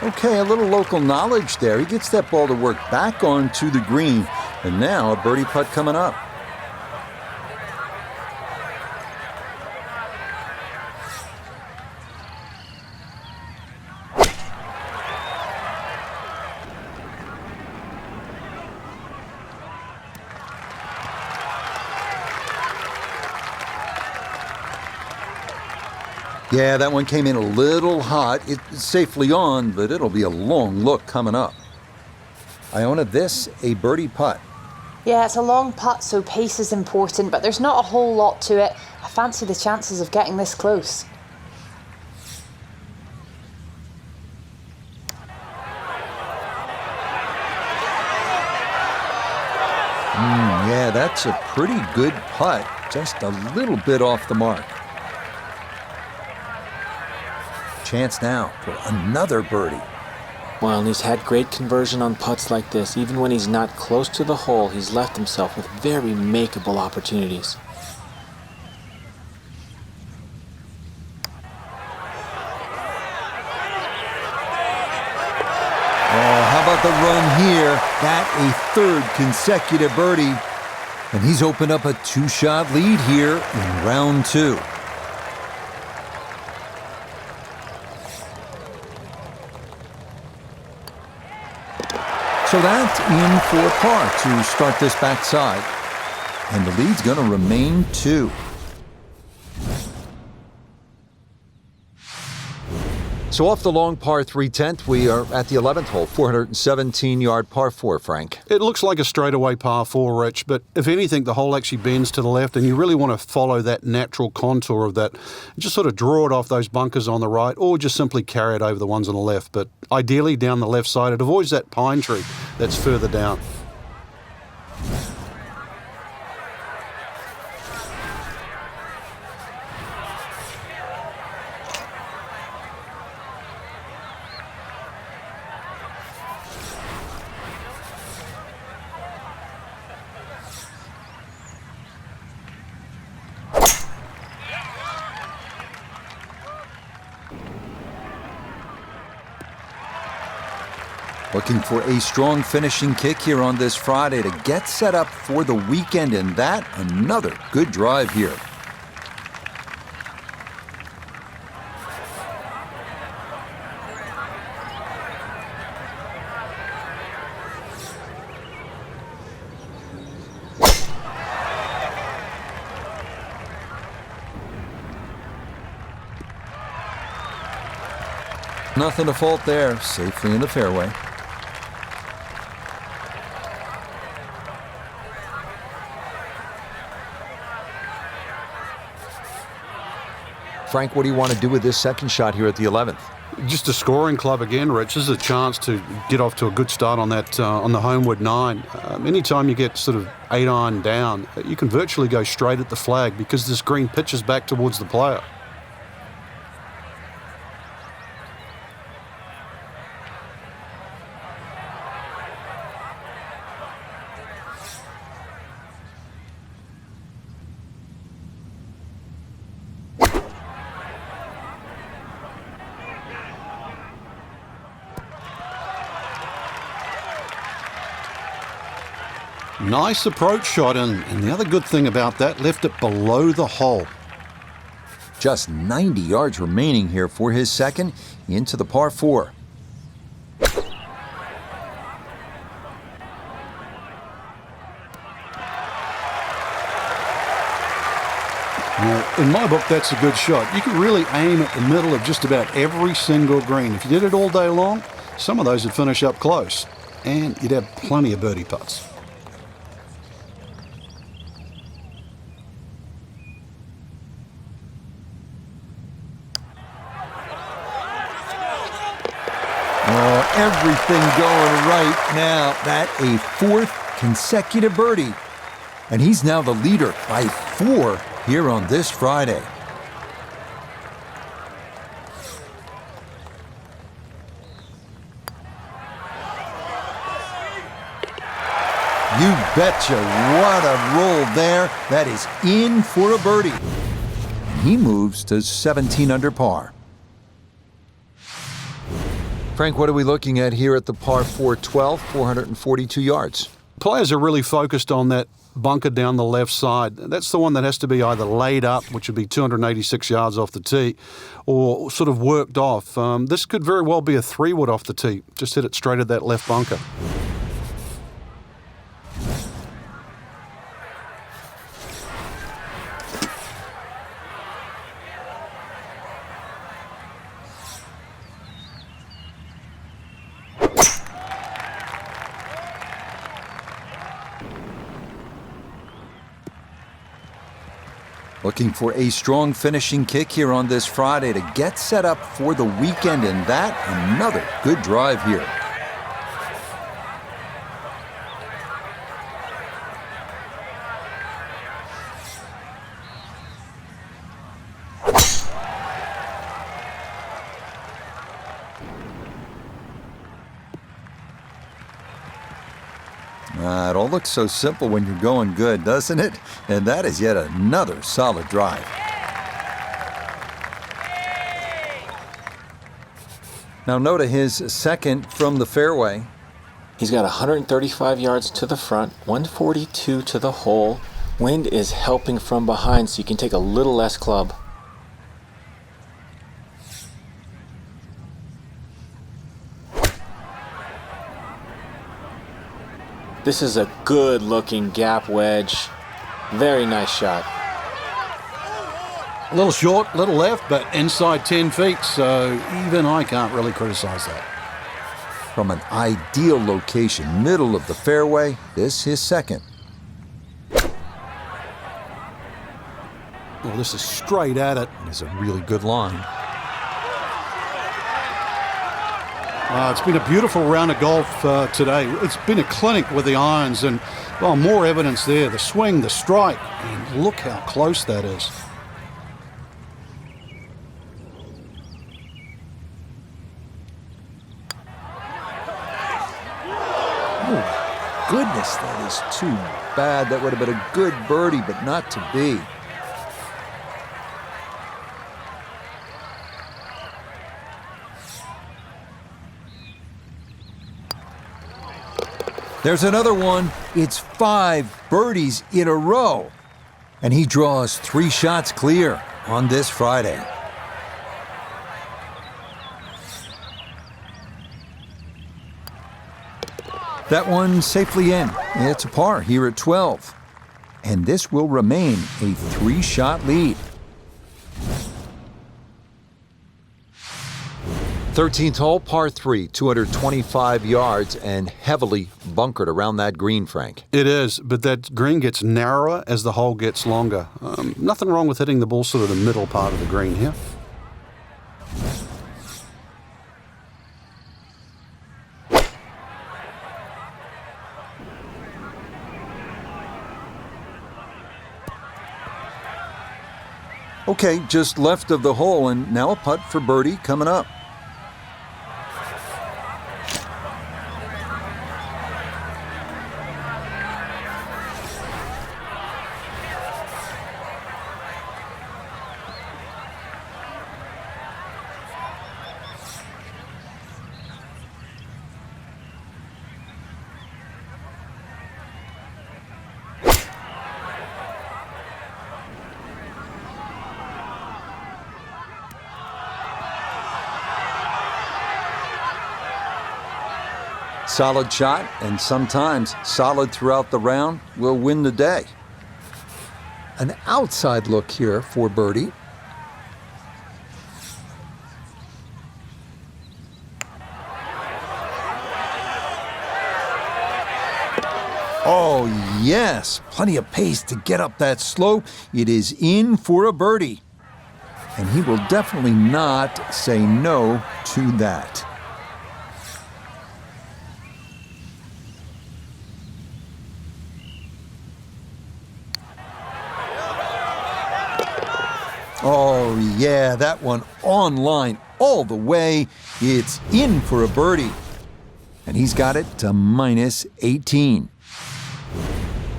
Okay, a little local knowledge there. He gets that ball to work back onto the green. And now a birdie putt coming up. Yeah, that one came in a little hot. It's safely on, but it'll be a long look coming up. Iona, this a birdie putt. Yeah, it's a long putt, so pace is important, but there's not a whole lot to it. I fancy the chances of getting this close. Yeah, that's a pretty good putt. Just a little bit off the mark. Chance now for another birdie. Well, and he's had great conversion on putts like this. Even when he's not close to the hole, he's left himself with very makeable opportunities. Oh, how about the run here? That a third consecutive birdie. And he's opened up a two-shot lead here in round two. So that's in for par to start this backside. And the lead's going to remain 2. So off the long par 3/10, we are at the 11th hole, 417-yard par 4, Frank. It looks like a straightaway par 4, Rich, but if anything, the hole actually bends to the left, and you really want to follow that natural contour of that. Just sort of draw it off those bunkers on the right, or just simply carry it over the ones on the left. But ideally, down the left side, it avoids that pine tree that's further down. Looking for a strong finishing kick here on this Friday to get set up for the weekend, and that another good drive here. Nothing to fault there, safely in the fairway. Frank, what do you want to do with this second shot here at the 11th? Just a scoring club again, Rich. This is a chance to get off to a good start on that on the homeward 9. Anytime you get sort of 8-iron down, you can virtually go straight at the flag because this green pitches back towards the player. Nice approach shot, and the other good thing about that, left it below the hole. Just 90 yards remaining here for his second into the par 4. Now, in my book, that's a good shot. You can really aim at the middle of just about every single green. If you did it all day long, some of those would finish up close, and you'd have plenty of birdie putts. Everything going right now. That a 4th consecutive birdie. And he's now the leader by 4 here on this Friday. You betcha. What a roll there. That is in for a birdie. He moves to 17 under par. Frank, what are we looking at here at the par 4 12, 442 yards? Players are really focused on that bunker down the left side. That's the one that has to be either laid up, which would be 286 yards off the tee, or sort of worked off. This could very well be a 3-wood off the tee. Just hit it straight at that left bunker. Looking for a strong finishing kick here on this Friday to get set up for the weekend, and that another good drive here. It all looks so simple when you're going good, doesn't it? And that is yet another solid drive. Now Noda, his second from the fairway. He's got 135 yards to the front, 142 to the hole. Wind is helping from behind, so you can take a little less club. This is a good-looking gap wedge. Very nice shot. A little short, little left, but inside 10 feet, so even I can't really criticize that. From an ideal location, middle of the fairway, this his second. Well, this is straight at it. It's a really good line. It's been a beautiful round of golf today. It's been a clinic with the irons, and well, more evidence there. The swing, the strike, and look how close that is. Oh, goodness, that is too bad. That would have been a good birdie, but not to be. There's another one. It's 5 birdies in a row. And he draws 3 shots clear on this Friday. That one safely in. It's a par here at 12. And this will remain a 3-shot lead. 13th hole, par 3, 225 yards, and heavily bunkered around that green, Frank. It is, but that green gets narrower as the hole gets longer. Nothing wrong with hitting the ball sort of the middle part of the green here. Okay, just left of the hole, and now a putt for birdie coming up. Solid shot, and sometimes solid throughout the round, will win the day. An outside look here for birdie. Oh, yes, plenty of pace to get up that slope. It is in for a birdie. And he will definitely not say no to that. Oh, yeah, that one on line all the way. It's in for a birdie. And he's got it to minus 18.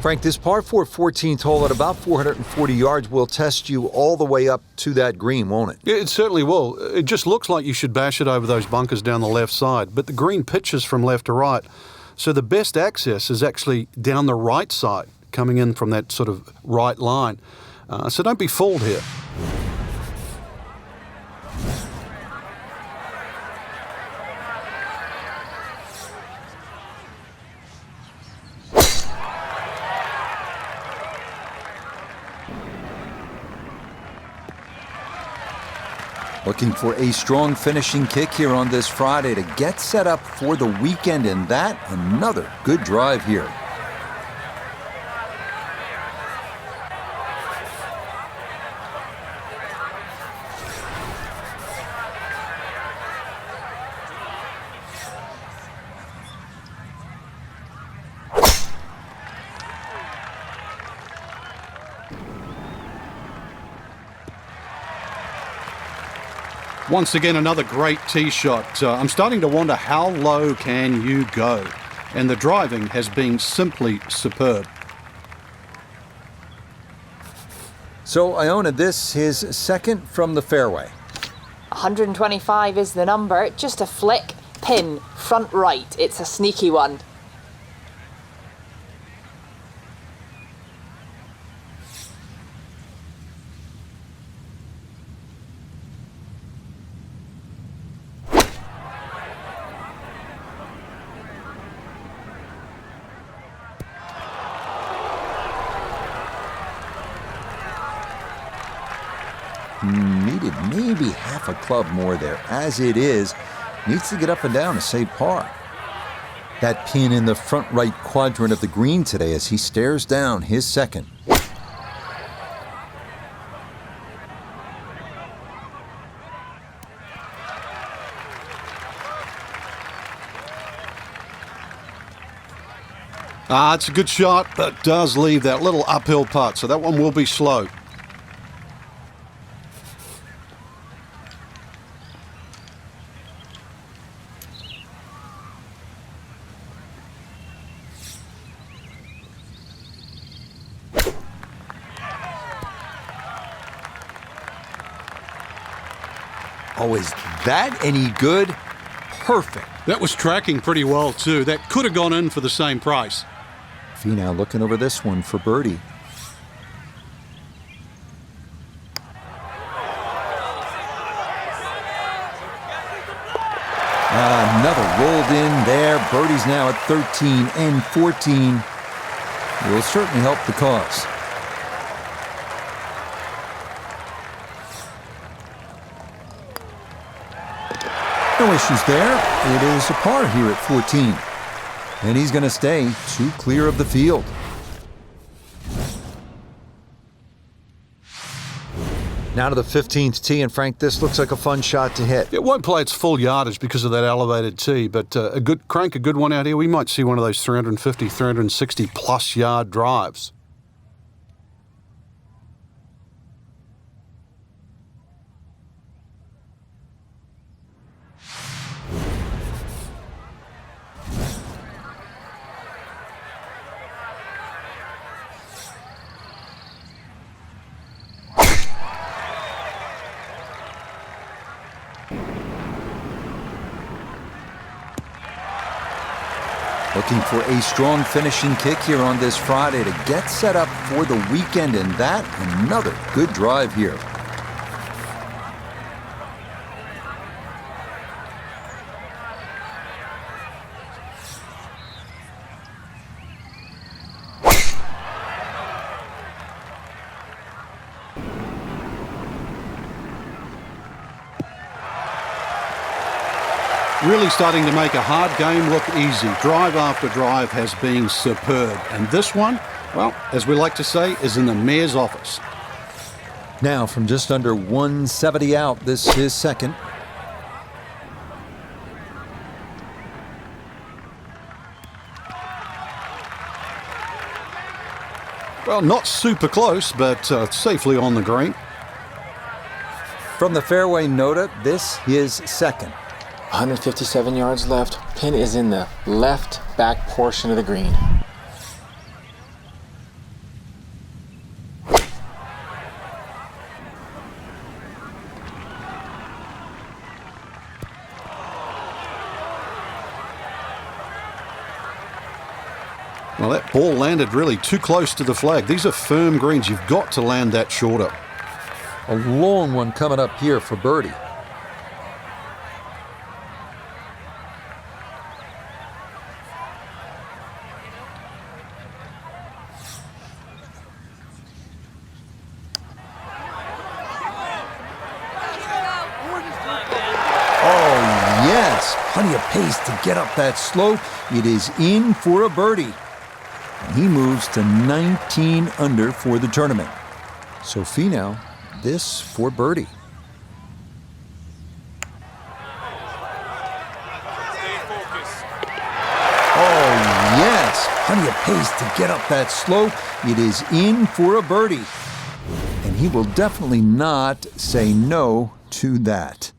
Frank, this par 4 14th hole at about 440 yards will test you all the way up to that green, won't it? Yeah, it certainly will. It just looks like you should bash it over those bunkers down the left side, but the green pitches from left to right, so the best access is actually down the right side, coming in from that sort of right line. So don't be fooled here. Looking for a strong finishing kick here on this Friday to get set up for the weekend, and that another good drive here. Once again, another great tee shot. I'm starting to wonder how low can you go? And the driving has been simply superb. So Iona, this his second from the fairway. 125 is the number. Just a flick, pin, front right. It's a sneaky one. Needed maybe half a club more there. As it is, needs to get up and down to save par. That pin in the front right quadrant of the green today as he stares down his second. It's a good shot, but does leave that little uphill putt, so that one will be slow. Oh, is that any good? Perfect. That was tracking pretty well, too. That could have gone in for the same price. Finau looking over this one for birdie. Another rolled in there. Birdie's now at 13 and 14. Will certainly help the cause. No issues there. It is a par here at 14. And he's going to stay 2 clear of the field. Now to the 15th tee, and Frank, this looks like a fun shot to hit. It won't play its full yardage because of that elevated tee, but a good one out here. We might see one of those 350, 360 plus yard drives. Looking for a strong finishing kick here on this Friday to get set up for the weekend, and that another good drive here. Really starting to make a hard game look easy. Drive after drive has been superb. And this one, well, as we like to say, is in the mayor's office. Now from just under 170 out, this is second. Well, not super close, but safely on the green. From the fairway, Nota, this is second. 157 yards left. Pin is in the left back portion of the green. Well, that ball landed really too close to the flag. These are firm greens. You've got to land that shorter. A long one coming up here for birdie. Oh, yes. Plenty of pace to get up that slope. It is in for a birdie. And he moves to 19 under for the tournament. So Finau, this for birdie. Oh, yes. Plenty of pace to get up that slope. It is in for a birdie. And he will definitely not say no to that.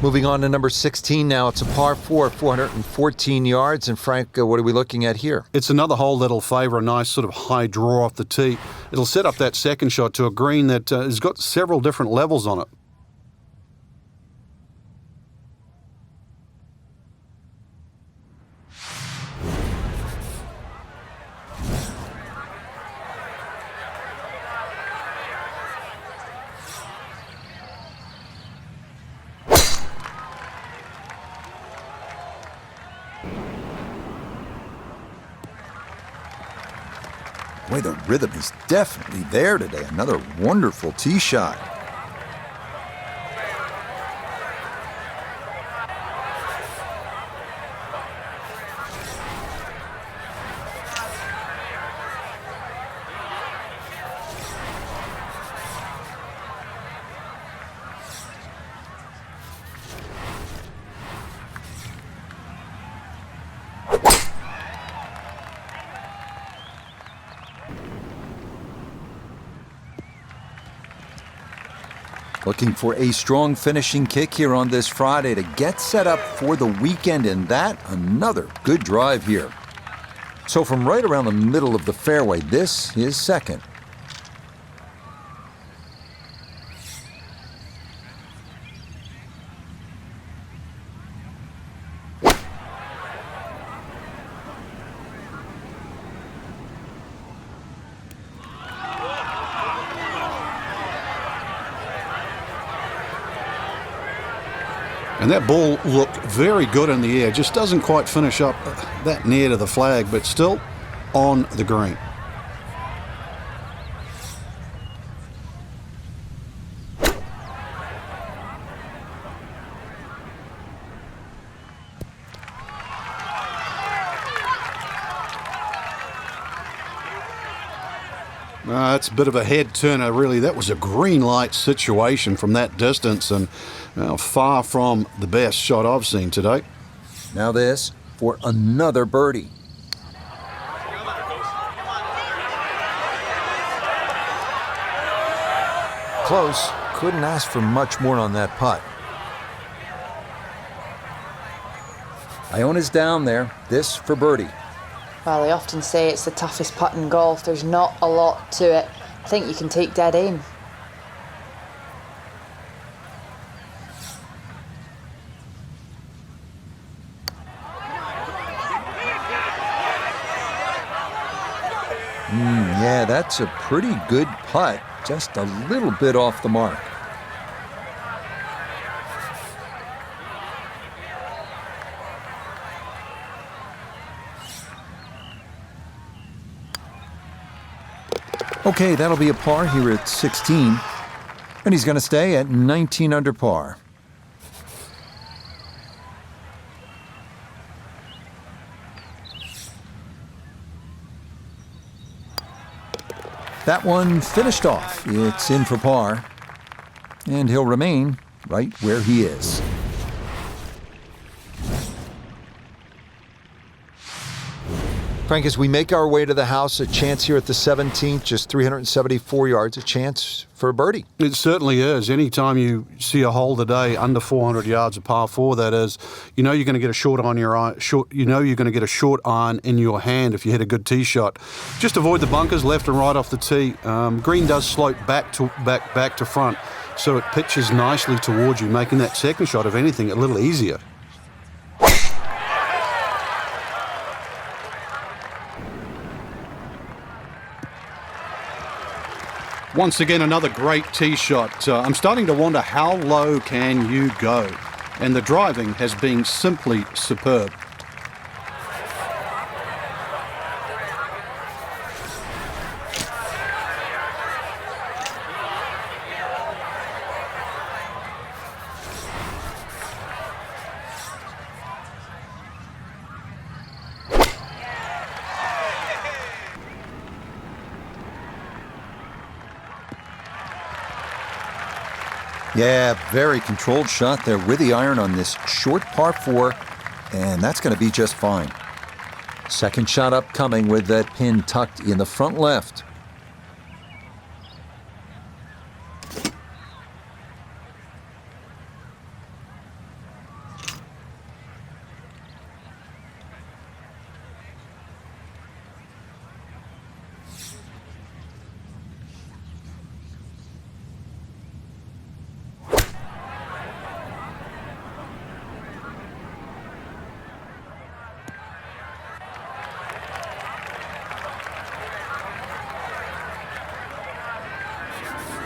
Moving on to number 16 now. It's a par 4, 414 yards. And Frank, what are we looking at here? It's another hole that'll favour a nice sort of high draw off the tee. It'll set up that second shot to a green that has got several different levels on it. Boy, the rhythm is definitely there today. Another wonderful tee shot. Looking for a strong finishing kick here on this Friday to get set up for the weekend, and that another good drive here. So from right around the middle of the fairway, this is second. And that ball looked very good in the air. Just doesn't quite finish up that near to the flag, but still on the green. That's a bit of a head turner, really. That was a green light situation from that distance, and far from the best shot I've seen today. Now this for another birdie. Close. Couldn't ask for much more on that putt. Iona's down there. This for birdie. Well, they often say it's the toughest putt in golf. There's not a lot to it. I think you can take dead aim. Yeah, that's a pretty good putt. Just a little bit off the mark. Okay, that'll be a par here at 16. And he's going to stay at 19 under par. That one finished off. It's in for par. And he'll remain right where he is. Frank, as we make our way to the house, a chance here at the 17th, just 374 yards, a chance for a birdie. It certainly is. Anytime you see a hole today under 400 yards, a par 4 that is, you know you're going to get a short on your eye. You know you're going to get a short iron in your hand if you hit a good tee shot. Just avoid the bunkers left and right off the tee. Green does slope back to front, so it pitches nicely towards you, making that second shot, if anything, a little easier. Once again, another great tee shot. I'm starting to wonder how low can you go? And the driving has been simply superb. Yeah, very controlled shot there with the iron on this short par 4, and that's going to be just fine. Second shot upcoming with that pin tucked in the front left.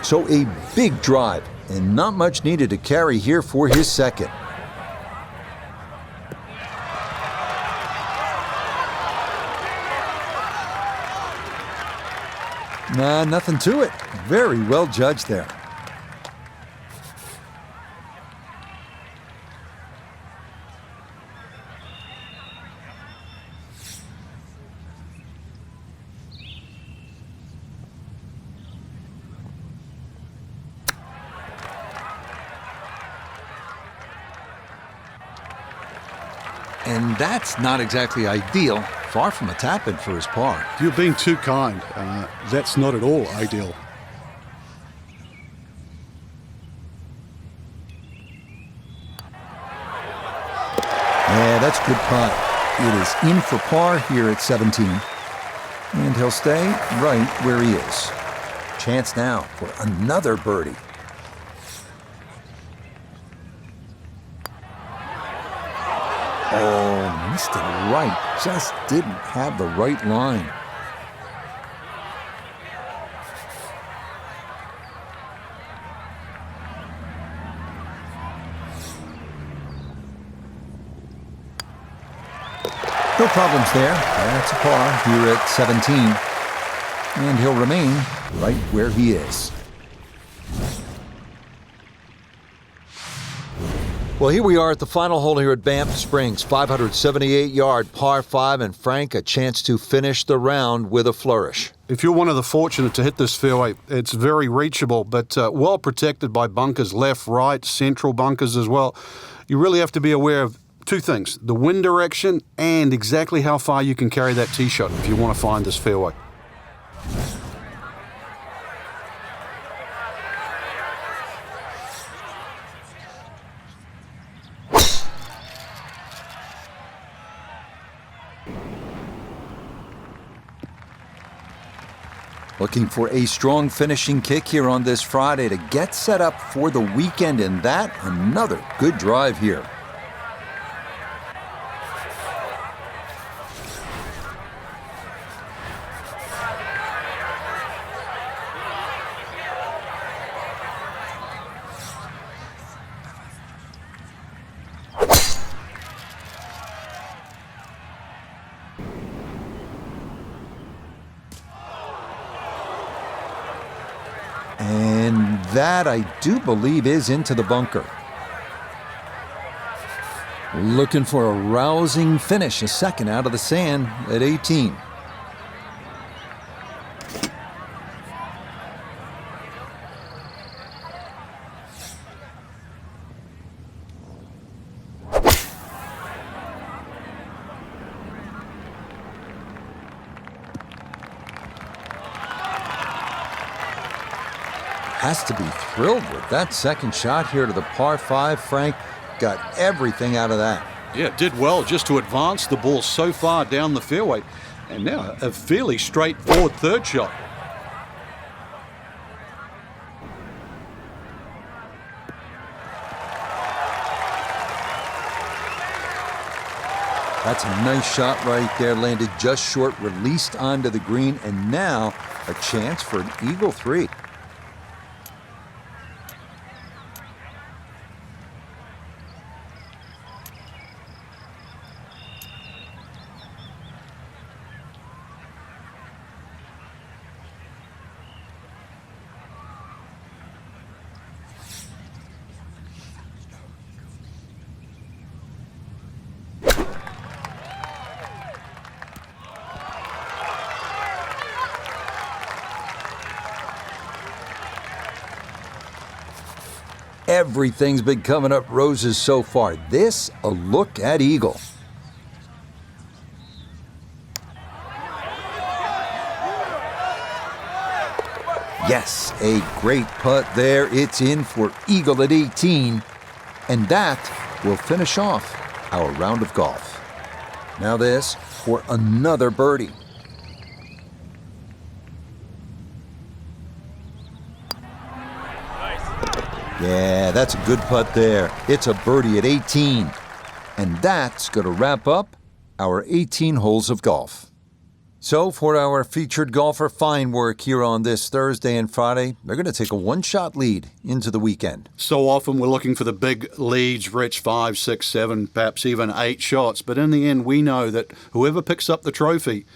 So a big drive, and not much needed to carry here for his second. Nah, nothing to it. Very well judged there. And that's not exactly ideal. Far from a tap-in for his par. You're being too kind. That's not at all ideal. Yeah, that's a good putt. It is in for par here at 17. And he'll stay right where he is. Chance now for another birdie. Oh, missed it right. Just didn't have the right line. No problems there. That's a par here at 17. And he'll remain right where he is. Well, here we are at the final hole here at Banff Springs. 578-yard par 5, and Frank, a chance to finish the round with a flourish. If you're one of the fortunate to hit this fairway, it's very reachable, but well protected by bunkers, left, right, central bunkers as well. You really have to be aware of two things: the wind direction and exactly how far you can carry that tee shot if you want to find this fairway. Looking for a strong finishing kick here on this Friday to get set up for the weekend, and that another good drive here. And that, I do believe, is into the bunker. Looking for a rousing finish, a second out of the sand at 18. Has to be thrilled with that second shot here to the par 5. Frank got everything out of that. Yeah, did well just to advance the ball so far down the fairway. And now a fairly straightforward third shot. That's a nice shot right there, landed just short, released onto the green, and now a chance for an eagle 3. Everything's been coming up roses so far. This, a look at eagle. Yes, a great putt there. It's in for eagle at 18. And that will finish off our round of golf. Now this for another birdie. Yeah, that's a good putt there. It's a birdie at 18. And that's going to wrap up our 18 holes of golf. So for our featured golfer, fine work here on this Thursday and Friday. They're going to take a one-shot lead into the weekend. So often we're looking for the big leads, Rich, 5, 6, 7, perhaps even 8 shots. But in the end, we know that whoever picks up the trophy,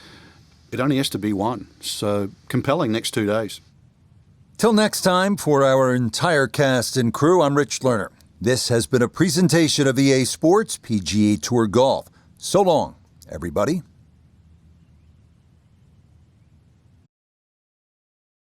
it only has to be one. So compelling next 2 days. Till next time, for our entire cast and crew, I'm Rich Lerner. This has been a presentation of EA Sports PGA Tour Golf. So long, everybody.